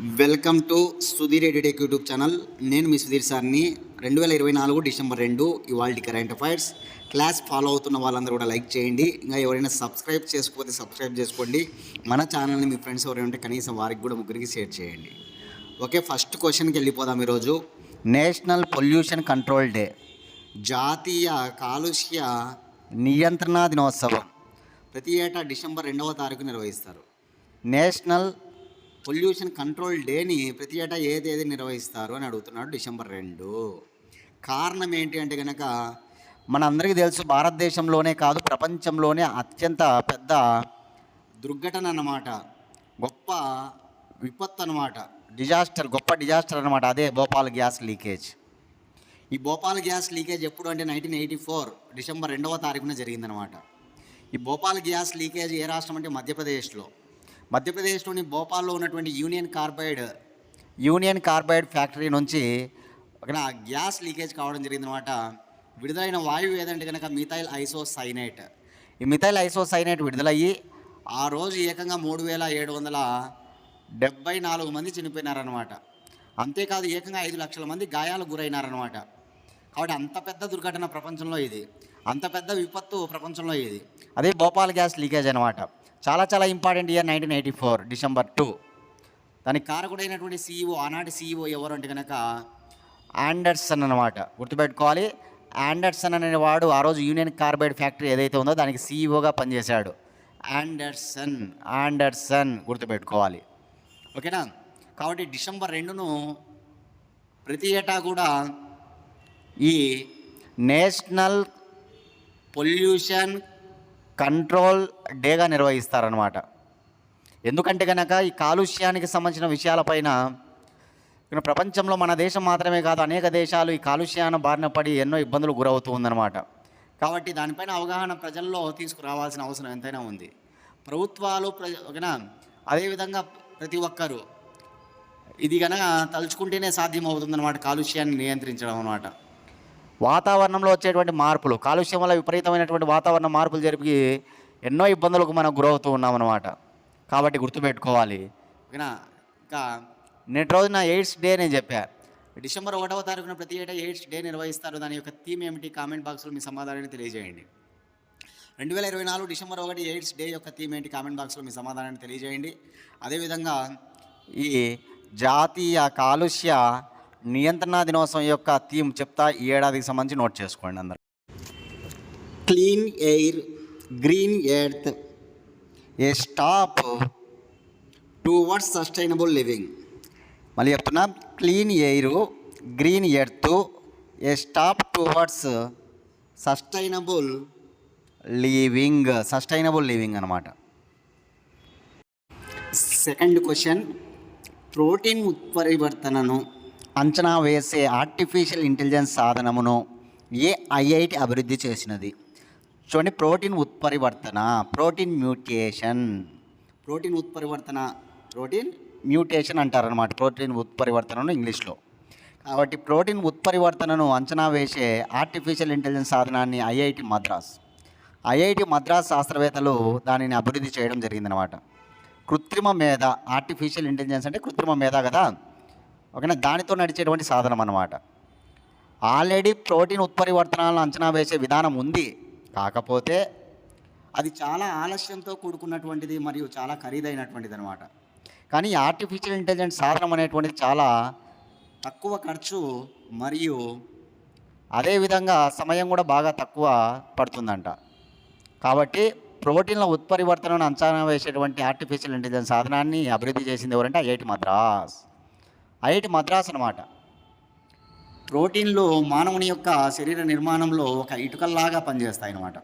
Welcome to Sudheer edutech YouTube channel. నేను మీ సుధీర్ సార్ని. 2024 December 2 ఇవాల్టి కరెంట్ అఫైర్స్ క్లాస్ ఫాలో అవుతున్న వాళ్ళందరూ కూడా లైక్ చేయండి. ఇంకా ఎవరైనా సబ్స్క్రైబ్ చేసుకోకపోతే సబ్స్క్రైబ్ చేసుకోండి. మన ఛానల్ని మీ ఫ్రెండ్స్ ఎవరైనా ఉంటే కనీసం వారికి కూడా ముగ్గురికి షేర్ చేయండి. ఓకే, ఫస్ట్ క్వశ్చన్కి వెళ్ళిపోదాం. ఈరోజు నేషనల్ పొల్యూషన్ కంట్రోల్ డే, జాతీయ కాలుష్య నియంత్రణ దినోత్సవం ప్రతి ఏటా డిసెంబర్ 2వ తారీఖు నిర్వహిస్తారు. నేషనల్ పొల్యూషన్ కంట్రోల్ డేని ప్రతి ఏటా ఏ తేదీ నిర్వహిస్తారు అని అడుగుతున్నాడు. డిసెంబర్ 2. కారణం ఏంటి అంటే కనుక మన అందరికీ తెలుసు, భారతదేశంలోనే కాదు ప్రపంచంలోనే అత్యంత పెద్ద దుర్ఘటన అన్నమాట, గొప్ప విపత్తు అన్నమాట, గొప్ప డిజాస్టర్ అన్నమాట. అదే భోపాల్ గ్యాస్ లీకేజ్. ఈ భోపాల్ గ్యాస్ లీకేజ్ ఎప్పుడు అంటే 1984 డిసెంబర్ 2వ తారీఖున జరిగిందనమాట. ఈ భోపాల్ గ్యాస్ లీకేజ్ ఏ రాష్ట్రం అంటే మధ్యప్రదేశ్లోని భోపాల్లో ఉన్నటువంటి యూనియన్ కార్బైడ్ ఫ్యాక్టరీ నుంచి ఒక గ్యాస్ లీకేజ్ కావడం జరిగిందనమాట. విడుదలైన వాయువు ఏదంటే కనుక మిథైల్ ఐసోసైనేట్. ఈ మిథైల్ ఐసోసైనేట్ విడుదలయ్యి ఆ రోజు ఏకంగా 3774 మంది చనిపోయినారనమాట. అంతేకాదు ఏకంగా 5 లక్షల మంది గాయాలకు గురైనారనమాట. కాబట్టి అంత పెద్ద దుర్ఘటన ప్రపంచంలో ఇది, అంత పెద్ద విపత్తు ప్రపంచంలో ఇది. అదే భోపాల్ గ్యాస్ లీకేజ్ అనమాట. చాలా ఇంపార్టెంట్ ఇయర్ 1984 డిసెంబర్ 2. దానికి కారకుడైనటువంటి ఆనాటి సీఈఓ ఎవరు అంటే కనుక ఆండర్సన్ అనమాట. గుర్తుపెట్టుకోవాలి, ఆండర్సన్ అనేవాడు ఆ రోజు యూనియన్ కార్బైడ్ ఫ్యాక్టరీ ఏదైతే ఉందో దానికి సీఈఓగా పనిచేశాడు. ఆండర్సన్ గుర్తుపెట్టుకోవాలి, ఓకేనా. కాబట్టి డిసెంబర్ 2ను ప్రతి ఏటా కూడా ఈ నేషనల్ పొల్యూషన్ కంట్రోల్ డేగా నిర్వహిస్తారనమాట. ఎందుకంటే కనుక ఈ కాలుష్యానికి సంబంధించిన విషయాలపైన ప్రపంచంలో మన దేశం మాత్రమే కాదు అనేక దేశాలు ఈ కాలుష్యాన బారిన పడి ఎన్నో ఇబ్బందులు గురవుతూ ఉందన్నమాట. కాబట్టి దానిపైన అవగాహన ప్రజల్లో తీసుకురావాల్సిన అవసరం ఎంతైనా ఉంది. ప్రభుత్వాలు ఓకేనా, అదేవిధంగా ప్రతి ఒక్కరూ ఇది కనుక తలుచుకుంటేనే సాధ్యమవుతుందన్నమాట కాలుష్యాన్ని నియంత్రించడం అన్నమాట. వాతావరణంలో వచ్చేటువంటి మార్పులు, కాలుష్యం వల్ల విపరీతమైనటువంటి వాతావరణ మార్పులు జరిపి ఎన్నో ఇబ్బందులకు మనం గురవుతూ ఉన్నామన్నమాట. కాబట్టి గుర్తుపెట్టుకోవాలి, ఓకేనా. ఇంకా నేటి రోజున ఎయిడ్స్ డే నేను చెప్పా. డిసెంబర్ 1వ తారీఖున ప్రతి ఏటా ఎయిడ్స్ డే నిర్వహిస్తారు. దాని యొక్క థీమ్ ఏమిటి? కామెంట్ బాక్స్లో మీ సమాధానాన్ని తెలియజేయండి. 2024 డిసెంబర్ 1 ఎయిడ్స్ డే యొక్క థీమ్ ఏంటి? కామెంట్ బాక్స్లో మీ సమాధానాన్ని తెలియజేయండి. అదేవిధంగా ఈ జాతీయ కాలుష్య నియంత్రణ దినోత్సవం యొక్క థీమ్ చెప్తా, ఈ ఏడాదికి సంబంధించి నోట్ చేసుకోండి అందరూ. క్లీన్ ఎయిర్, గ్రీన్ ఎర్త్, ఏ స్టాప్ టువర్డ్స్ సస్టైనబుల్ లివింగ్. మళ్ళీ చెప్తున్నా, క్లీన్ ఎయిర్, గ్రీన్ ఎర్త్, ఏ స్టాప్ టువర్డ్స్ సస్టైనబుల్ లివింగ్ అనమాట. సెకండ్ క్వశ్చన్, ప్రోటీన్ ఉత్పరివర్తనను అంచనా వేసే ఆర్టిఫిషియల్ ఇంటెలిజెన్స్ సాధనమును ఏ ఐఐటి అభివృద్ధి చేసినది? చూడండి, ప్రోటీన్ మ్యూటేషన్ అంటారనమాట. ప్రోటీన్ ఉత్పరివర్తనను ఇంగ్లీష్లో. కాబట్టి ప్రోటీన్ ఉత్పరివర్తనను అంచనా వేసే ఆర్టిఫిషియల్ ఇంటెలిజెన్స్ సాధనాన్ని ఐఐటి మద్రాస్ శాస్త్రవేత్తలు దానిని అభివృద్ధి చేయడం జరిగిందనమాట. కృత్రిమ మేధ, ఆర్టిఫిషియల్ ఇంటెలిజెన్స్ అంటే కృత్రిమ మేధ కదా, ఓకేనా. దానితో నడిచేటువంటి సాధనం అన్నమాట. ఆల్రెడీ ప్రోటీన్ ఉత్పరివర్తనాలను అంచనా వేసే విధానం ఉంది, కాకపోతే అది చాలా ఆలస్యంతో కూడుకున్నటువంటిది మరియు చాలా ఖరీదైనటువంటిది అనమాట. కానీ ఆర్టిఫిషియల్ ఇంటెలిజెన్స్ సాధనం అనేటువంటిది చాలా తక్కువ ఖర్చు మరియు అదేవిధంగా సమయం కూడా బాగా తక్కువ పడుతుందంట. కాబట్టి ప్రోటీన్ల ఉత్పరివర్తనను అంచనా వేసేటువంటి ఆర్టిఫిషియల్ ఇంటెలిజెన్స్ సాధనాన్ని అభివృద్ధి చేసింది ఎవరంటే ఐఐటి మద్రాస్ అనమాట. ప్రోటీన్లు మానవుని యొక్క శరీర నిర్మాణంలో ఒక ఇటుకల్లాగా పనిచేస్తాయి అన్నమాట.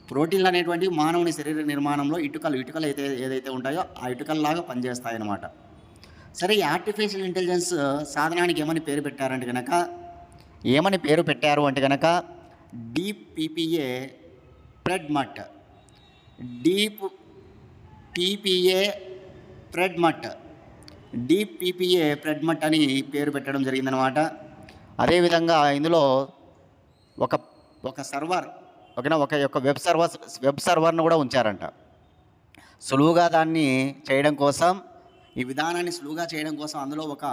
ప్రోటీన్లు అనేటువంటివి మానవుని శరీర నిర్మాణంలో ఇటుకలు ఏదైతే ఉంటాయో ఆ ఇటుకల్లాగా పనిచేస్తాయి అన్నమాట. సరే, ఈ ఆర్టిఫిషియల్ ఇంటెలిజెన్స్ సాధనానికి ఏమని పేరు పెట్టారు అంటే కనుక డీప్ పీపీఏ ప్రెడ్మట్ అని పేరు పెట్టడం జరిగిందనమాట. అదేవిధంగా ఇందులో ఒక సర్వర్, ఒక వెబ్ సర్వర్ను కూడా ఉంచారంట. సులువుగా దాన్ని చేయడం కోసం ఈ విధానాన్ని సులువుగా చేయడం కోసం అందులో ఒక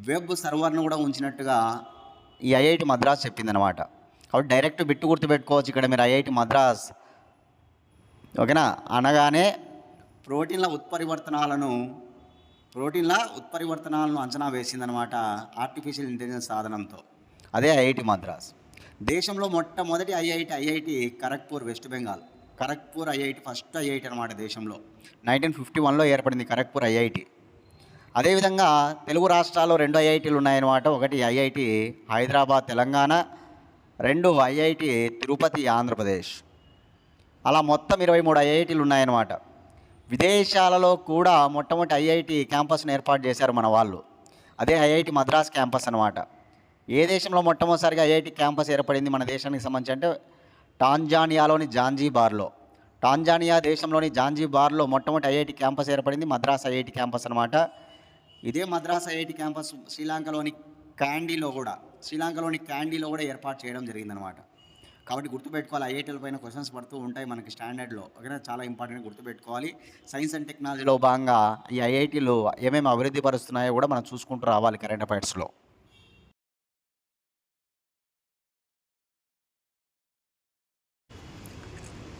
వెబ్ సర్వర్ను కూడా ఉంచినట్టుగా ఈ ఐఐటి మద్రాస్ చెప్పిందనమాట. కాబట్టి డైరెక్ట్ బిట్టు గుర్తుపెట్టుకోవచ్చు ఇక్కడ మీరు ఐఐటి మద్రాస్, ఓకేనా, అనగానే ప్రోటీన్ల ఉత్పరివర్తనాలను అంచనా వేసిందనమాట ఆర్టిఫిషియల్ ఇంటెలిజెన్స్ సాధనంతో. అదే ఐఐటి మద్రాస్. దేశంలో మొట్టమొదటి IIT Kharagpur, west Bengal. Kharagpur IIT first IIT అనమాట దేశంలో. 1951లో ఏర్పడింది ఖరగ్పూర్ ఐఐటి. అదేవిధంగా తెలుగు రాష్ట్రాల్లో 2 ఐఐటీలు ఉన్నాయన్నమాట. ఒకటి ఐఐటి హైదరాబాద్ తెలంగాణ, 2 ఐఐటి తిరుపతి ఆంధ్రప్రదేశ్. అలా మొత్తం 23 ఐఐటీలు ఉన్నాయన్నమాట. విదేశాలలో కూడా మొట్టమొదటి ఐఐటి క్యాంపస్ను ఏర్పాటు చేశారు మన వాళ్ళు. అదే ఐఐటి మద్రాస్ క్యాంపస్ అనమాట. ఏ దేశంలో మొట్టమొదటిసారిగా ఐఐటి క్యాంపస్ ఏర్పడింది మన దేశానికి సంబంధించి అంటే టాంజానియాలోని జాంజీబార్లో. టాంజానియా దేశంలోని జాంజీబార్లో మొట్టమొదటి ఐఐటి క్యాంపస్ ఏర్పడింది మద్రాస్ ఐఐటి క్యాంపస్ అనమాట. ఇదే మద్రాస్ ఐఐటి క్యాంపస్ శ్రీలంకలోని క్యాండీలో కూడా ఏర్పాటు చేయడం జరిగిందనమాట. కాబట్టి గుర్తుపెట్టుకోవాలి, ఐఐటీల పైన క్వశ్చన్స్ పడుతూ ఉంటాయి మనకి స్టాండర్డ్లో, ఓకేనా, చాలా ఇంపార్టెంట్ గుర్తుపెట్టుకోవాలి. సైన్స్ అండ్ టెక్నాలజీలో భాగంగా ఈ ఐఐటీలు ఏమేమి అభివృద్ధి పరుస్తున్నాయో కూడా మనం చూసుకుంటూ రావాలి కరెంట్ అఫైర్స్లో.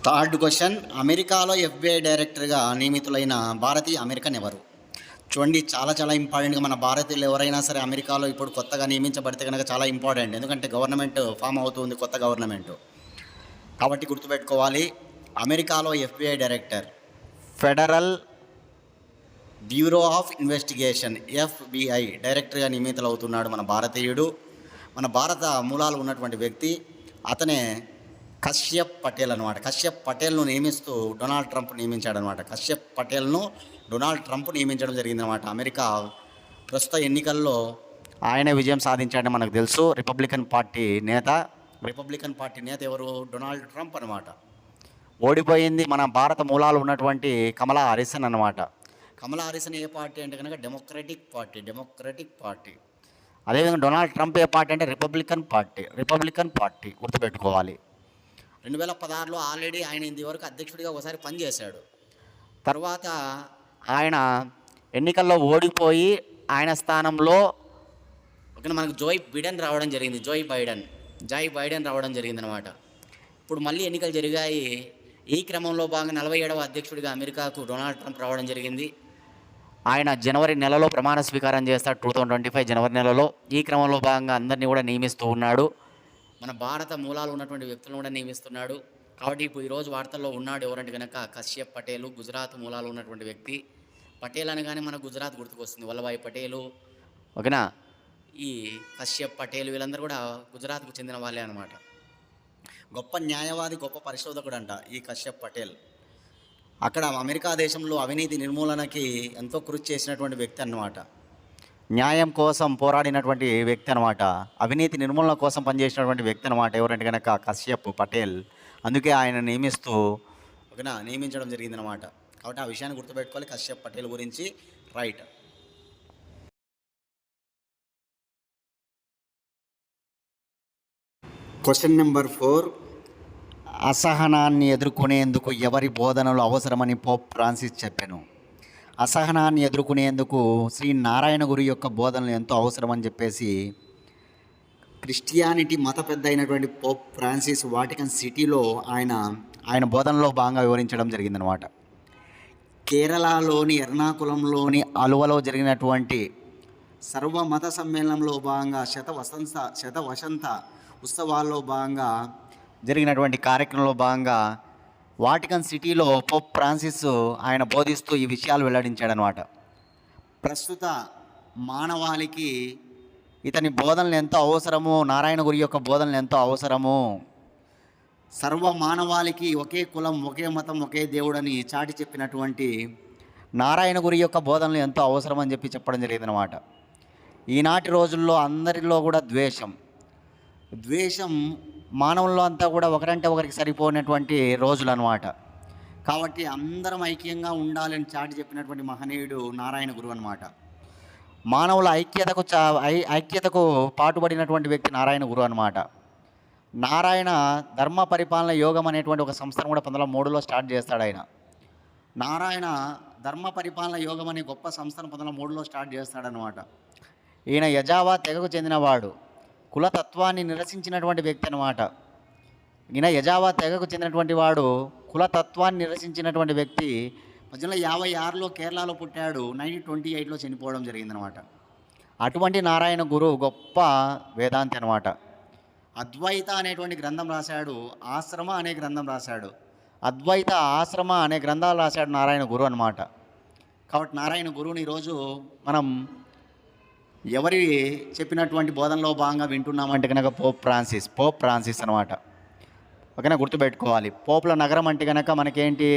థర్డ్ క్వశ్చన్, అమెరికాలో FBI డైరెక్టర్గా నియమితులైన భారతీయ అమెరికన్ ఎవరు? చూడండి, చాలా ఇంపార్టెంట్గా మన భారతీయులు ఎవరైనా సరే అమెరికాలో ఇప్పుడు కొత్తగా నియమించబడితే కనుక చాలా ఇంపార్టెంట్. ఎందుకంటే గవర్నమెంట్ ఫామ్ అవుతుంది, కొత్త గవర్నమెంట్. కాబట్టి గుర్తుపెట్టుకోవాలి, అమెరికాలో FBI director, federal bureau of investigation FBI డైరెక్టర్గా నియమితులవుతున్నాడు మన భారతీయుడు. మన భారత మూలాలు ఉన్నటువంటి వ్యక్తి, అతనే కశ్యప్ పటేల్ అనమాట. కశ్యప్ పటేల్ను నియమిస్తూ డొనాల్డ్ ట్రంప్ నియమించాడనమాట. కశ్యప్ పటేల్ను డొనాల్డ్ ట్రంప్ నియమించడం జరిగిందనమాట. అమెరికా ప్రస్తుత ఎన్నికల్లో ఆయనే విజయం సాధించాడని మనకు తెలుసు. రిపబ్లికన్ పార్టీ నేత ఎవరు? డొనాల్డ్ ట్రంప్ అనమాట. ఓడిపోయింది మన భారత మూలాలు ఉన్నటువంటి కమలా హారిసన్ అనమాట. కమలా హారిసన్ ఏ పార్టీ అంటే కనుక డెమోక్రటిక్ పార్టీ. అదేవిధంగా డొనాల్డ్ ట్రంప్ ఏ పార్టీ అంటే రిపబ్లికన్ పార్టీ గుర్తుపెట్టుకోవాలి. 2016లో ఆల్రెడీ ఆయన ఇంతవరకు అధ్యక్షుడిగా ఒకసారి పనిచేశాడు. తర్వాత ఆయన ఎన్నికల్లో ఓడిపోయి ఆయన స్థానంలో మనకు జోయ్ బైడెన్ రావడం జరిగింది అనమాట. ఇప్పుడు మళ్ళీ ఎన్నికలు జరిగాయి. ఈ క్రమంలో భాగంగా 47వ అధ్యక్షుడిగా అమెరికాకు డొనాల్డ్ ట్రంప్ రావడం జరిగింది. ఆయన జనవరి నెలలో ప్రమాణ స్వీకారం చేస్తాడు, 2025 జనవరి నెలలో. ఈ క్రమంలో భాగంగా అందరినీ కూడా నియమిస్తూ ఉన్నాడు. మన భారత మూలాలు ఉన్నటువంటి వ్యక్తులను కూడా నియమిస్తున్నాడు. కాబట్టి ఇప్పుడు ఈరోజు వార్తల్లో ఉన్నాడు ఎవరంటే కనుక కశ్యప్ పటేలు, గుజరాత్ మూలాలు ఉన్నటువంటి వ్యక్తి. పటేల్ అనగానే మన గుజరాత్ గుర్తుకొస్తుంది, వల్లభాయ్ పటేలు, ఓకేనా. ఈ కశ్యప్ పటేల్ వీళ్ళందరూ కూడా గుజరాత్కు చెందిన వాళ్ళే అనమాట. గొప్ప న్యాయవాది, గొప్ప పరిశోధకుడు అంట ఈ కశ్యప్ పటేల్. అక్కడ అమెరికా దేశంలో అవినీతి నిర్మూలనకి ఎంతో కృషి చేసినటువంటి వ్యక్తి అన్నమాట. న్యాయం కోసం పోరాడినటువంటి వ్యక్తి అనమాట. అవినీతి నిర్మూలన కోసం పనిచేసినటువంటి వ్యక్తి అనమాట. ఎవరంటే కనుక కశ్యప్ పటేల్. అందుకే ఆయన నియమించడం జరిగిందనమాట. కాబట్టి ఆ విషయాన్ని గుర్తుపెట్టుకోవాలి కశ్యప్ పటేల్ గురించి. రైట్. క్వశ్చన్ నెంబర్ 4, అసహనాన్ని ఎదుర్కొనేందుకు ఎవరి బోధనలు అవసరమని పోప్ ఫ్రాన్సిస్ చెప్పాను? అసహనాన్ని ఎదుర్కొనేందుకు శ్రీ నారాయణ గురు యొక్క బోధనలు ఎంతో అవసరమని చెప్పేసి క్రిస్టియానిటీ మత పెద్ద అయినటువంటి పోప్ ఫ్రాన్సిస్ వాటికన్ సిటీలో ఆయన బోధనలో భాగంగా వివరించడం జరిగిందనమాట. కేరళలోని ఎర్నాకులంలోని అలువలో జరిగినటువంటి సర్వమత సమ్మేళనంలో భాగంగా శతవసంత ఉత్సవాల్లో భాగంగా జరిగినటువంటి కార్యక్రమంలో భాగంగా వాటికన్ సిటీలో పోప్ ఫ్రాన్సిస్ ఆయన బోధిస్తూ ఈ విషయాలు వెల్లడించాడనమాట. ప్రస్తుత మానవాళికి ఇతని బోధనలు ఎంతో అవసరము, నారాయణ గురి యొక్క బోధనలు ఎంతో అవసరము. సర్వ మానవాళికి ఒకే కులం, ఒకే మతం, ఒకే దేవుడని చాటి చెప్పినటువంటి నారాయణ గురి యొక్క బోధనలు ఎంతో అవసరం అని చెప్పడం జరిగిందనమాట. ఈనాటి రోజుల్లో అందరిలో కూడా ద్వేషం మానవుల్లో అంతా కూడా ఒకరంటే ఒకరికి సరిపోయినటువంటి రోజులు అనమాట. కాబట్టి అందరం ఐక్యంగా ఉండాలని చాటి చెప్పినటువంటి మహనీయుడు నారాయణ గురు అనమాట. మానవుల ఐక్యతకు పాటుపడినటువంటి వ్యక్తి నారాయణ గురు అనమాట. నారాయణ ధర్మ పరిపాలన యోగం అనేటువంటి ఒక సంస్థను కూడా 1903లో స్టార్ట్ చేస్తాడు ఆయన. నారాయణ ధర్మ పరిపాలన యోగం అనే గొప్ప సంస్థను 1903లో స్టార్ట్ చేస్తాడనమాట. ఈయన యజావా తెగకు చెందినవాడు, కులతత్వాన్ని నిరసించినటువంటి వ్యక్తి అనమాట. ఈయన యజావా తెగకు చెందినటువంటి వాడు, కులతత్వాన్ని నిరసించినటువంటి వ్యక్తి. 1856లో కేరళలో పుట్టాడు, 1928లో చనిపోవడం జరిగిందనమాట. అటువంటి నారాయణ గురు గొప్ప వేదాంతి అనమాట. అద్వైత అనేటువంటి గ్రంథం రాశాడు, ఆశ్రమ అనే గ్రంథం రాశాడు. అద్వైత, ఆశ్రమ అనే గ్రంథాలు రాశాడు నారాయణ గురు అనమాట. కాబట్టి నారాయణ గురువుని ఈరోజు మనం ఎవరి చెప్పినటువంటి బోధనలో భాగంగా వింటున్నామంటే కనుక పోప్ ఫ్రాన్సిస్ అనమాట. ఓకేనా, గుర్తుపెట్టుకోవాలి. పోపుల నగరం అంటే కనుక మనకేంటి,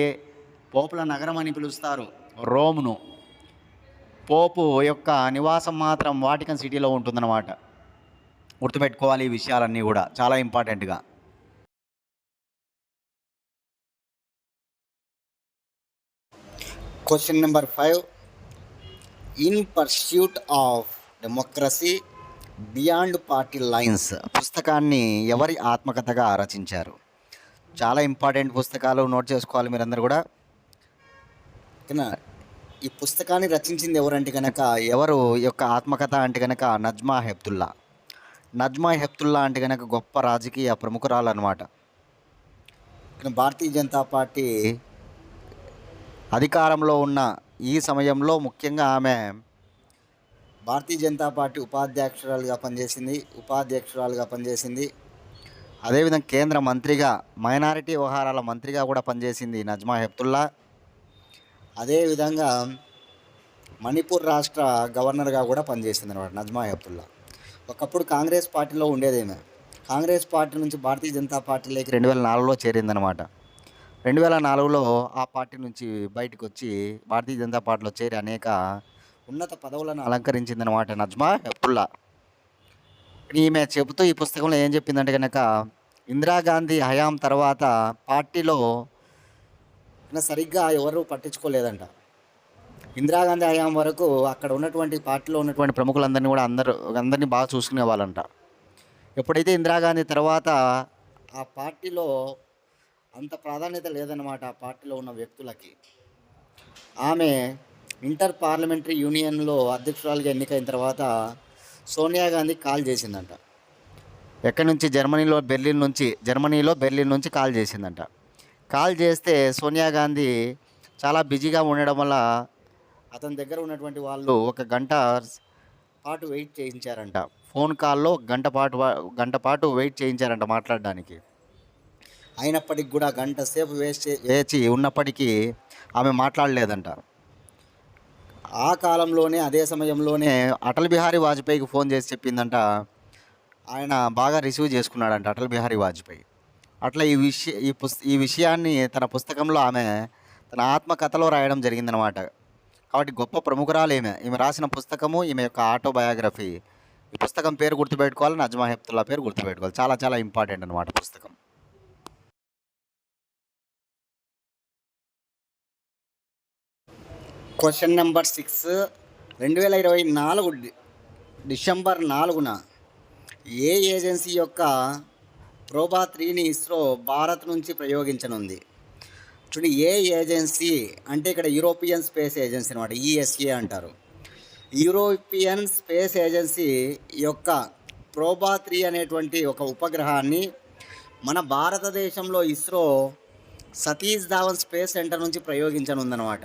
పోపుల నగరం అని పిలుస్తారు రోమ్ను. పోపు యొక్క నివాసం మాత్రం వాటికన్ సిటీలో ఉంటుందన్నమాట. గుర్తుపెట్టుకోవాలి ఈ విషయాలన్నీ కూడా చాలా ఇంపార్టెంట్గా. Question number 5. In pursuit of democracy beyond party lines పుస్తకాన్ని ఎవరి ఆత్మకథగా రచించారు? చాలా ఇంపార్టెంట్ పుస్తకాలు, నోట్ చేసుకోవాలి మీరందరూ కూడా. ఓకేనా, ఈ పుస్తకాన్ని రచించింది ఎవరంటే కనుక, ఎవరు యొక్క ఆత్మకథ అంటే కనుక నజ్మా హెప్తుల్లా. నజ్మా హెప్తుల్లా అంటే కనుక గొప్ప రాజకీయ ప్రముఖురాలు అనమాట. భారతీయ జనతా పార్టీ అధికారంలో ఉన్న ఈ సమయంలో ముఖ్యంగా ఆమె భారతీయ జనతా పార్టీ ఉపాధ్యక్షురాలుగా పనిచేసింది. అదేవిధంగా కేంద్ర మంత్రిగా, మైనారిటీ వ్యవహారాల మంత్రిగా కూడా పనిచేసింది నజ్మా హెప్తుల్లా. అదేవిధంగా మణిపూర్ రాష్ట్ర గవర్నర్గా కూడా పనిచేసింది అనమాట నజ్మా హెప్తుల్లా. ఒకప్పుడు కాంగ్రెస్ పార్టీలో ఉండేదేమే. కాంగ్రెస్ పార్టీ నుంచి భారతీయ జనతా పార్టీలోకి 2004లో చేరిందనమాట. 2004లో ఆ పార్టీ నుంచి బయటకు వచ్చి భారతీయ జనతా పార్టీలో చేరి అనేక ఉన్నత పదవులను అలంకరించిందనమాట నజ్మా హెప్తుల్లా. ఈమె చెబుతూ ఈ పుస్తకంలో ఏం చెప్పిందంటే కనుక, ఇందిరాగాంధీ హయాం తర్వాత పార్టీలో సరిగ్గా ఎవరు పట్టించుకోలేదంట. ఇందిరాగాంధీ హయాం వరకు అక్కడ ఉన్నటువంటి పార్టీలో ఉన్నటువంటి ప్రముఖులందరినీ కూడా అందరినీ బాగా చూసుకునే వాళ్ళంట. ఎప్పుడైతే ఇందిరాగాంధీ తర్వాత ఆ పార్టీలో అంత ప్రాధాన్యత లేదన్నమాట ఆ పార్టీలో ఉన్న వ్యక్తులకి. ఆమె ఇంటర్ పార్లమెంటరీ యూనియన్లో అధ్యక్షురాలుగా ఎన్నికైన తర్వాత సోనియా గాంధీ కాల్ చేసిందంట. ఎక్కడి నుంచి, జర్మనీలో బెర్లిన్ నుంచి కాల్ చేసిందంట. కాల్ చేస్తే సోనియా గాంధీ చాలా బిజీగా ఉండడం వల్ల అతని దగ్గర ఉన్నటువంటి వాళ్ళు 1 గంట పాటు వెయిట్ చేయించారంట. ఫోన్ కాల్లో గంట పాటు వెయిట్ చేయించారంట మాట్లాడడానికి. అయినప్పటికి కూడా గంట సేపు వేచి ఉన్నప్పటికీ ఆమె మాట్లాడలేదంట. ఆ కాలంలోనే, అదే సమయంలోనే అటల్ బిహారీ వాజ్పేయికి ఫోన్ చేసి చెప్పిందంట. ఆయన బాగా రిసీవ్ చేసుకున్నాడంట అటల్ బిహారీ వాజ్పేయి. అట్లా ఈ విషయాన్ని తన పుస్తకంలో ఆమె తన ఆత్మకథలో రాయడం జరిగిందనమాట. కాబట్టి గొప్ప ప్రముఖురాలు ఈమె రాసిన పుస్తకము, ఈమె యొక్క ఆటోబయోగ్రఫీ. ఈ పుస్తకం పేరు గుర్తుపెట్టుకోవాలి, నజ్మా హెప్తుల్లా పేరు గుర్తుపెట్టుకోవాలి. చాలా చాలా ఇంపార్టెంట్ అనమాట పుస్తకం. Question number 6. 2024 డిసెంబర్ 4న ఏ ఏజెన్సీ యొక్క ప్రోబా 3ని ఇస్రో భారత్ నుంచి ప్రయోగించనుంది? చూడండి, ఏ ఏజెన్సీ అంటే ఇక్కడ యూరోపియన్ స్పేస్ ఏజెన్సీ అనమాట, ఈఎస్ఏ అంటారు. యూరోపియన్ స్పేస్ ఏజెన్సీ యొక్క ప్రోబా 3 అనేటువంటి ఒక ఉపగ్రహాన్ని మన భారతదేశంలో ఇస్రో సతీష్ ధావన్ స్పేస్ సెంటర్ నుంచి ప్రయోగించనుందనమాట.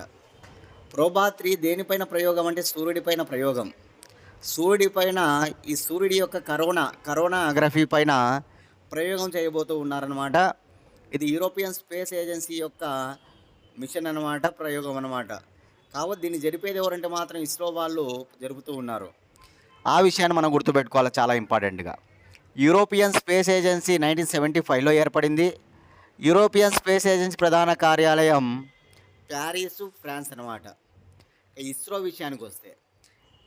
ప్రోబా 3 దేనిపైన ప్రయోగం అంటే సూర్యుడిపైన ప్రయోగం. సూర్యుడిపైన ఈ సూర్యుడి యొక్క కరోనాగ్రఫీ పైన ప్రయోగం చేయబోతూ ఉన్నారనమాట. ఇది యూరోపియన్ స్పేస్ ఏజెన్సీ యొక్క మిషన్ అనమాట, ప్రయోగం అనమాట. కాబట్టి దీన్ని జరిపేది ఎవరంటే మాత్రం ఇస్రో వాళ్ళు జరుపుతూ ఉన్నారు. ఆ విషయాన్ని మనం గుర్తుపెట్టుకోవాలి చాలా ఇంపార్టెంట్గా. యూరోపియన్ స్పేస్ ఏజెన్సీ 1975లో ఏర్పడింది. యూరోపియన్ స్పేస్ ఏజెన్సీ ప్రధాన కార్యాలయం ప్యారిస్, ఫ్రాన్స్ అనమాట. ఇస్రో విషయానికి వస్తే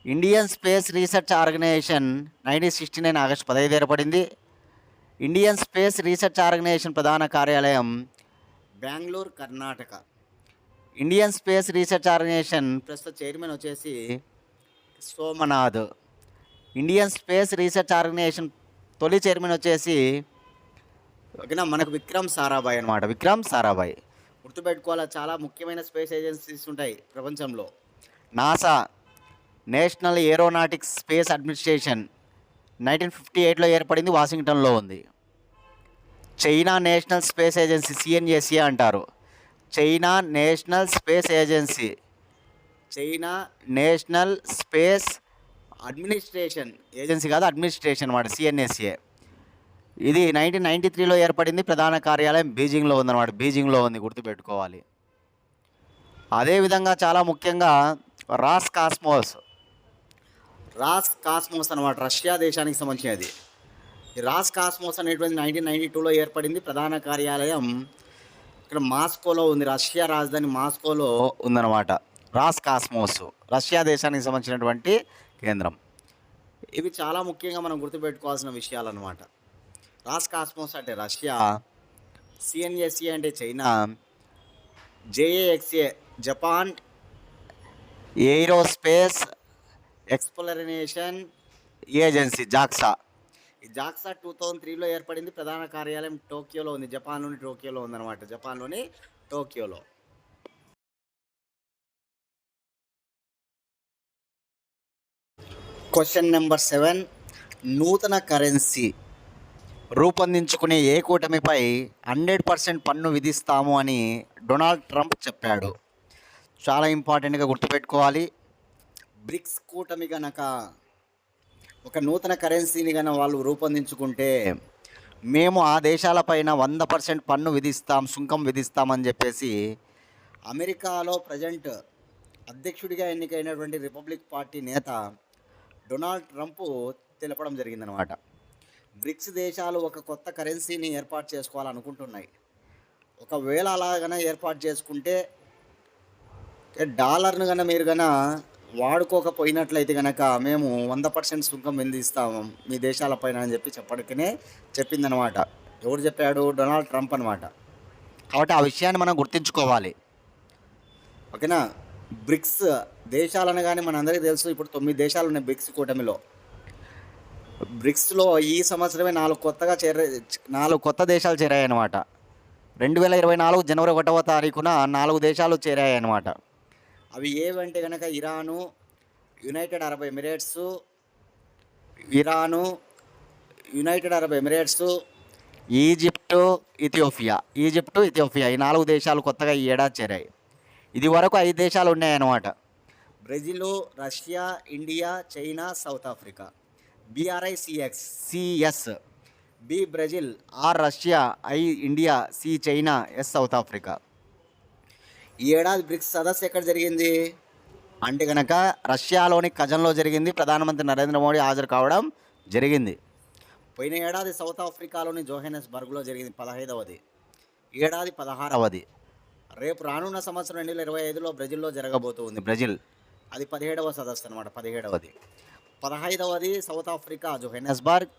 Indian Space Research Organisation 1969 August 15 ఏర్పడింది. ఇండియన్ స్పేస్ రీసెర్చ్ ఆర్గనైజేషన్ ప్రధాన కార్యాలయం Bengaluru, Karnataka. Indian Space Research Organisation ప్రస్తుత చైర్మన్ వచ్చేసి Somanath. Indian Space Research Organisation తొలి చైర్మన్ వచ్చేసి ఓకేనా మనకు విక్రమ్ సారాభాయ్ అనమాట. విక్రమ్ సారాభాయ్. గుర్తుపెట్టుకోవాలి, చాలా ముఖ్యమైన స్పేస్ ఏజెన్సీస్ ఉంటాయి ప్రపంచంలో. NASA, national aeronautics space administration 1958లో ఏర్పడింది, వాషింగ్టన్లో ఉంది. China national space agency, CNSA అంటారు. China national space agency, China national space administration, agency కాదు అడ్మినిస్ట్రేషన్ అన్నమాట, సిఎన్ఎస్ఏ. ఇది 1993లో ఏర్పడింది, ప్రధాన కార్యాలయం బీజింగ్లో ఉందన్నమాట, బీజింగ్లో ఉంది, గుర్తుపెట్టుకోవాలి. అదేవిధంగా చాలా ముఖ్యంగా రాస్ కాస్మోస్, రాస్ కాస్మోస్ అనమాట, రష్యా దేశానికి సంబంధించినది. ఈ రాస్ కాస్మోస్ అనేటువంటి 1992లో ఏర్పడింది, ప్రధాన కార్యాలయం ఇక్కడ మాస్కోలో ఉంది, రష్యా రాజధాని మాస్కోలో ఉందన్నమాట. రాస్ కాస్మోస్ రష్యా దేశానికి సంబంధించినటువంటి కేంద్రం. ఇవి చాలా ముఖ్యంగా మనం గుర్తుపెట్టుకోవాల్సిన విషయాలు అన్నమాట. రాస్ కాస్మోస్ అంటే రష్యా, సిఎన్ఎస్ఏ అంటే China, JAXA Japan aerospace exploration agency, JAXA. ఈ జాక్సా 2003లో ఏర్పడింది, ప్రధాన కార్యాలయం టోక్యోలో ఉంది, జపాన్లోని టోక్యోలో ఉందన్నమాట, జపాన్లోని టోక్యోలో. క్వశ్చన్ నెంబర్ 7, నూతన కరెన్సీ రూపొందించుకునే ఏ కూటమిపై 100% పన్ను విధిస్తాము అని డొనాల్డ్ ట్రంప్ చెప్పాడు? చాలా ఇంపార్టెంట్గా గుర్తుపెట్టుకోవాలి. బ్రిక్స్ కూటమి గనక ఒక నూతన కరెన్సీని కనుక వాళ్ళు రూపొందించుకుంటే మేము ఆ దేశాలపైన 100% పన్ను విధిస్తాం, సుంకం విధిస్తామని చెప్పేసి అమెరికాలో ప్రజెంట్ అధ్యక్షుడిగా ఎన్నికైనటువంటి రిపబ్లిక్ పార్టీ నేత డొనాల్డ్ ట్రంప్ తెలపడం జరిగిందనమాట. బ్రిక్స్ దేశాలు ఒక కొత్త కరెన్సీని ఏర్పాటు చేసుకోవాలనుకుంటున్నాయి. ఒకవేళ అలాగన ఏర్పాటు చేసుకుంటే డాలర్ను కనుక మీరు కనుక వాడుకోకపోయినట్లయితే కనుక మేము 100% సుంకం విధిస్తాము మీ దేశాలపైన అని చెప్పి చెప్పడానికనే చెప్పిందనమాట. ఎవరు చెప్పాడు? డొనాల్డ్ ట్రంప్ అనమాట. కాబట్టి ఆ విషయాన్ని మనం గుర్తుంచుకోవాలి, ఓకేనా. బ్రిక్స్ దేశాలనగానే మనందరికీ తెలుసు, ఇప్పుడు 9 దేశాలు ఉన్నాయి బ్రిక్స్ కూటమిలో. బ్రిక్స్లో ఈ సంవత్సరమే 4 కొత్త దేశాలు చేరాయన్నమాట. 2024 జనవరి 1వ తారీఖున 4 దేశాలు చేరాయన్నమాట. అవి ఏవంటే కనుక Iran, United Arab Emirates, Egypt, Ethiopia ఈ 4 దేశాలు కొత్తగా ఈ ఏడాది చేరాయి. ఇది వరకు 5 దేశాలు ఉన్నాయన్నమాట. Brazil, Russia, India, China, South Africa. BRICS, B Brazil, R Russia, I India, C China, S South Africa. ఈ ఏడాది బ్రిక్స్ సదస్సు ఎక్కడ జరిగింది అంటే కనుక రష్యాలోని కజన్లో జరిగింది. ప్రధానమంత్రి నరేంద్ర మోడీ హాజరు కావడం జరిగింది. పోయిన ఏడాది సౌత్ ఆఫ్రికాలోని జోహెనెస్బర్గ్లో జరిగింది, 15వది. ఈ ఏడాది 16వది. రేపు రానున్న సంవత్సరం 2025లో బ్రెజిల్లో జరగబోతుంది. బ్రెజిల్ అది 17వ సదస్సు అనమాట, 17వది. 15వది సౌత్ ఆఫ్రికా జోహెనెస్బర్గ్,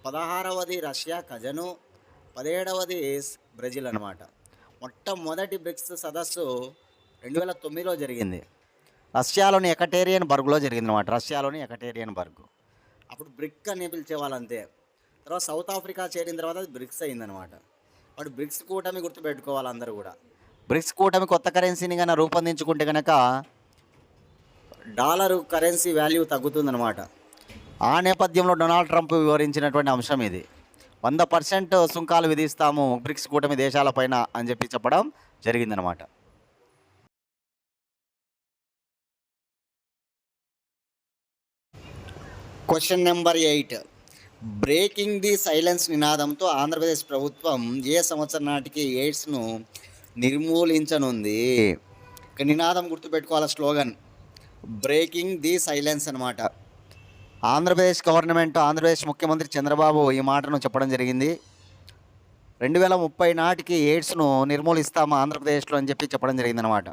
16వది రష్యా కజను, 17వది బ్రెజిల్ అనమాట. మొట్టమొదటి బ్రిక్స్ సదస్సు 2009లో జరిగింది, రష్యాలోని ఎకటేరియన్బర్గ్లో జరిగింది అనమాట, రష్యాలోని ఎకటేరియన్బర్గ్. అప్పుడు బ్రిక్ అని పిలిచేవాళ్ళు అంతే. తర్వాత సౌత్ ఆఫ్రికా చేరిన తర్వాత అది బ్రిక్స్ అయిందనమాట. వాడు బ్రిక్స్ కూటమి గుర్తుపెట్టుకోవాలి అందరూ కూడా. బ్రిక్స్ కూటమి కొత్త కరెన్సీని కనుక రూపొందించుకుంటే కనుక డాలరు కరెన్సీ వాల్యూ తగ్గుతుందన్నమాట. ఆ నేపథ్యంలో డొనాల్డ్ ట్రంప్ వివరించినటువంటి అంశం ఇది. 100% సుంకాలు విధిస్తాము బ్రిక్స్ కూటమి దేశాలపైన అని చెప్పి చెప్పడం జరిగిందనమాట. Question number 8, breaking the silence నినాదంతో ఆంధ్రప్రదేశ్ ప్రభుత్వం ఏ సంవత్సరం నాటికి ఎయిడ్స్ను నిర్మూలించనుంది? ఇక నినాదం గుర్తుపెట్టుకోవాలి, స్లోగన్ బ్రేకింగ్ ది సైలెన్స్ అనమాట. ఆంధ్రప్రదేశ్ గవర్నమెంట్, ఆంధ్రప్రదేశ్ ముఖ్యమంత్రి చంద్రబాబు ఈ మాటను చెప్పడం జరిగింది. 2030 నాటికి ఎయిడ్స్ను నిర్మూలిస్తాము ఆంధ్రప్రదేశ్లో అని చెప్పి చెప్పడం జరిగిందనమాట.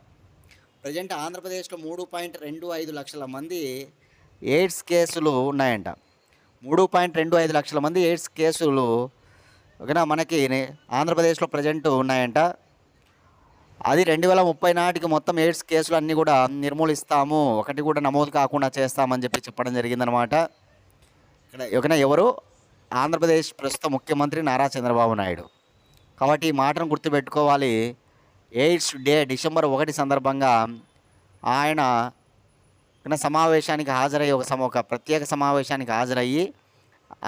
ప్రజెంట్ ఆంధ్రప్రదేశ్లో 3.25 లక్షల మంది ఎయిడ్స్ కేసులు ఉన్నాయంట. 3.25 లక్షల మంది ఎయిడ్స్ కేసులు ఓకేనా మనకి ఆంధ్రప్రదేశ్లో ప్రజెంట్ ఉన్నాయంట. అది 2030 నాటికి మొత్తం ఎయిడ్స్ కేసులు అన్నీ కూడా నిర్మూలిస్తాము, ఒకటి కూడా నమోదు కాకుండా చేస్తామని చెప్పి చెప్పడం జరిగిందనమాట. ఇక్కడ ఎవరు? ఆంధ్రప్రదేశ్ ప్రస్తుత ముఖ్యమంత్రి నారా చంద్రబాబు నాయుడు. కాబట్టి ఈ మాటను గుర్తుపెట్టుకోవాలి. ఎయిడ్స్ డే డిసెంబర్ 1 సందర్భంగా ఆయన సమావేశానికి హాజరయ్యి ఒక ప్రత్యేక సమావేశానికి హాజరయ్యి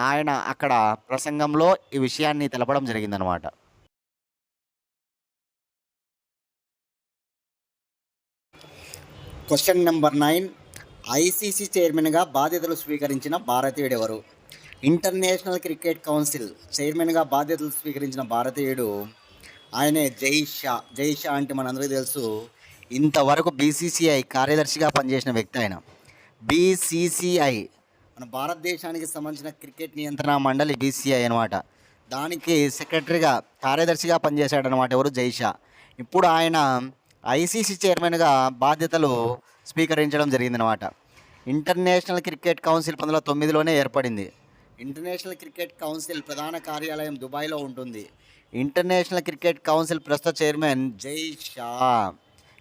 ఆయన అక్కడ ప్రసంగంలో ఈ విషయాన్ని తెలపడం జరిగిందనమాట. Question number 9. ఐసీసీ చైర్మన్గా బాధ్యతలు స్వీకరించిన భారతీయుడు ఎవరు? ఇంటర్నేషనల్ క్రికెట్ కౌన్సిల్ చైర్మన్గా బాధ్యతలు స్వీకరించిన భారతీయుడు ఆయనే జై షా. జై షా అంటే మనందరికీ తెలుసు, ఇంతవరకు బీసీసీఐ కార్యదర్శిగా పనిచేసిన వ్యక్తి ఆయన. బీసీసీఐ మన భారతదేశానికి సంబంధించిన క్రికెట్ నియంత్రణ మండలి బీసీఐ అనమాట. దానికి సెక్రటరీగా కార్యదర్శిగా పనిచేశాడనమాట ఎవరు? జై షా. ఇప్పుడు ఆయన ఐసీసీ చైర్మన్గా బాధ్యతలు స్వీకరించడం జరిగిందనమాట. ఇంటర్నేషనల్ క్రికెట్ కౌన్సిల్ 1909లోనే ఏర్పడింది. ఇంటర్నేషనల్ క్రికెట్ కౌన్సిల్ ప్రధాన కార్యాలయం దుబాయ్లో ఉంటుంది. ఇంటర్నేషనల్ క్రికెట్ కౌన్సిల్ ప్రస్తుత చైర్మన్ జై షా.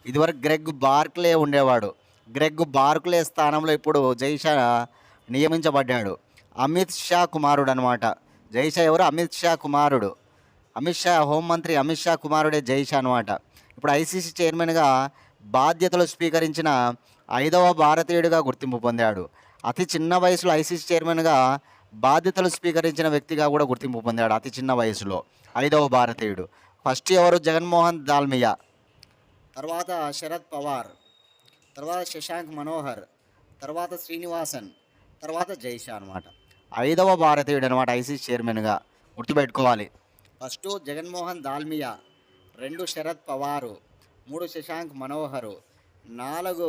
ఇదివరకు గ్రెగ్ బార్క్లే ఉండేవాడు. గ్రెగ్ బార్క్లే స్థానంలో ఇప్పుడు జై షా నియమించబడ్డాడు. అమిత్ షా కుమారుడు అనమాట. జై షా ఎవరు? అమిత్ షా కుమారుడు. అమిత్ షా హోంమంత్రి అమిత్ షా కుమారుడే జై షా అనమాట. ఇప్పుడు ఐసీసీ చైర్మన్గా బాధ్యతలు స్వీకరించిన 5వ భారతీయుడిగా గుర్తింపు పొందాడు. అతి చిన్న వయసులో ఐసీసీ చైర్మన్గా బాధ్యతలు స్వీకరించిన వ్యక్తిగా కూడా గుర్తింపు పొందాడు. అతి చిన్న వయసులో 5వ భారతీయుడు. ఫస్ట్ ఎవరు? జగన్మోహన్ దాల్మియా, తర్వాత శరద్ పవార్, తర్వాత శశాంక్ మనోహర్, తర్వాత శ్రీనివాసన్, తర్వాత జై షా అనమాట. 5వ భారతీయుడు అనమాట ఐసీసీ చైర్మన్గా. గుర్తుపెట్టుకోవాలి. ఫస్ట్ జగన్మోహన్ దాల్మియా, 2 శరద్ పవారు, 3 శశాంక్ మనోహరు, 4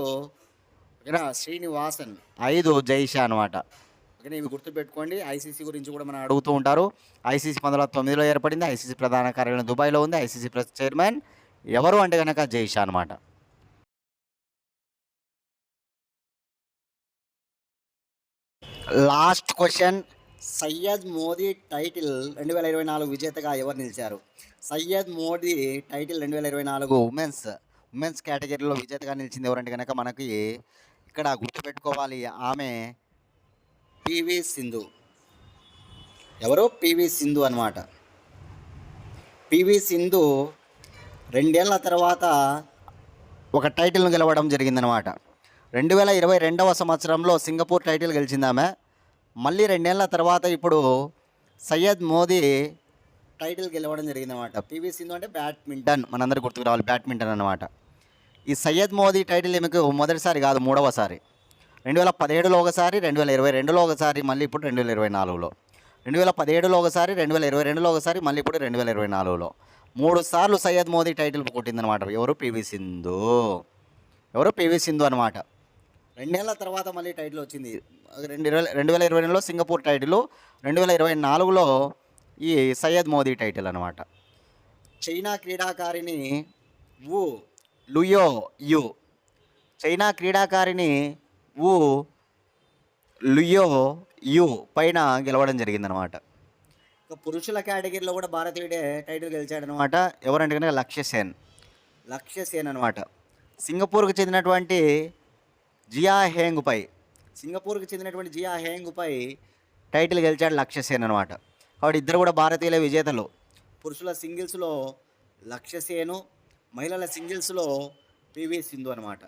శ్రీనివాసన్, 5 జై షా అనమాట. ఓకే, ఇవి గుర్తుపెట్టుకోండి. ఐసీసీ గురించి కూడా మనం అడుగుతూ ఉంటారు. ఐసీసీ 1909లో ఏర్పడింది. ఐసీసీ ప్రధాన కార్యాలయం దుబాయ్లో ఉంది. ఐసీసీ చైర్మన్ ఎవరు అంటే కనుక జై షా అనమాట. Last question. Syed Modi title 2024 విజేతగా ఎవరు నిలిచారు? సయ్యద్ మోదీ టైటిల్ 2024 ఉమెన్స్ కేటగిరీలో విజేతగా నిలిచింది ఎవరంటే కనుక మనకి ఇక్కడ గుర్తుపెట్టుకోవాలి, ఆమె పివి సింధు. ఎవరు? పివి సింధు అనమాట. పివి సింధు 2 ఏళ్ల తర్వాత ఒక టైటిల్ను గెలవడం జరిగిందనమాట. 2022వ సంవత్సరంలో సింగపూర్ టైటిల్ గెలిచింది ఆమె. మళ్ళీ 2 ఏళ్ల తర్వాత ఇప్పుడు సయ్యద్ మోదీ టైటిల్ గెలవడం జరిగిందనమాట. పివి సింధు అంటే బ్యాడ్మింటన్, మనందరికీ గుర్తుకు రావాలి, బ్యాడ్మింటన్ అనమాట. ఈ సయ్యద్ మోదీ టైటిల్ ఈమెకు మొదటిసారి కాదు, 3వసారి. 2017లో ఒకసారి, 2022లో ఒకసారి, మళ్ళీ ఇప్పుడు 2024లో. 2017లో ఒకసారి, 2022లో ఒకసారి, మళ్ళీ ఇప్పుడు 2024లో 3 సార్లు సయ్యద్ మోదీ టైటిల్ కొట్టిందనమాట. ఎవరు? పివి సింధు. ఎవరు? పివి సింధు అనమాట. 2 ఏళ్ల తర్వాత మళ్ళీ టైటిల్ వచ్చింది. 2022లో సింగపూర్ టైటిల్, 2024లో ఈ సయ్యద్ మోదీ టైటిల్ అనమాట. చైనా క్రీడాకారిణి వు లుయో యు. చైనా క్రీడాకారిణి వు లుయో యు పైన గెలవడం జరిగిందనమాట. ఇక పురుషుల కేటగిరీలో కూడా భారతీయుడే టైటిల్ గెలిచాడనమాట. ఎవరంటే కనుక లక్ష్య సేన్ అనమాట. సింగపూర్కు చెందినటువంటి జియా హేంగ్పై టైటిల్ గెలిచాడు లక్ష్య సేన్ అనమాట. కాబట్టి ఇద్దరు కూడా భారతీయుల విజేతలు. పురుషుల సింగిల్స్లో లక్ష్య సేను, మహిళల సింగిల్స్లో పివి సింధు అనమాట.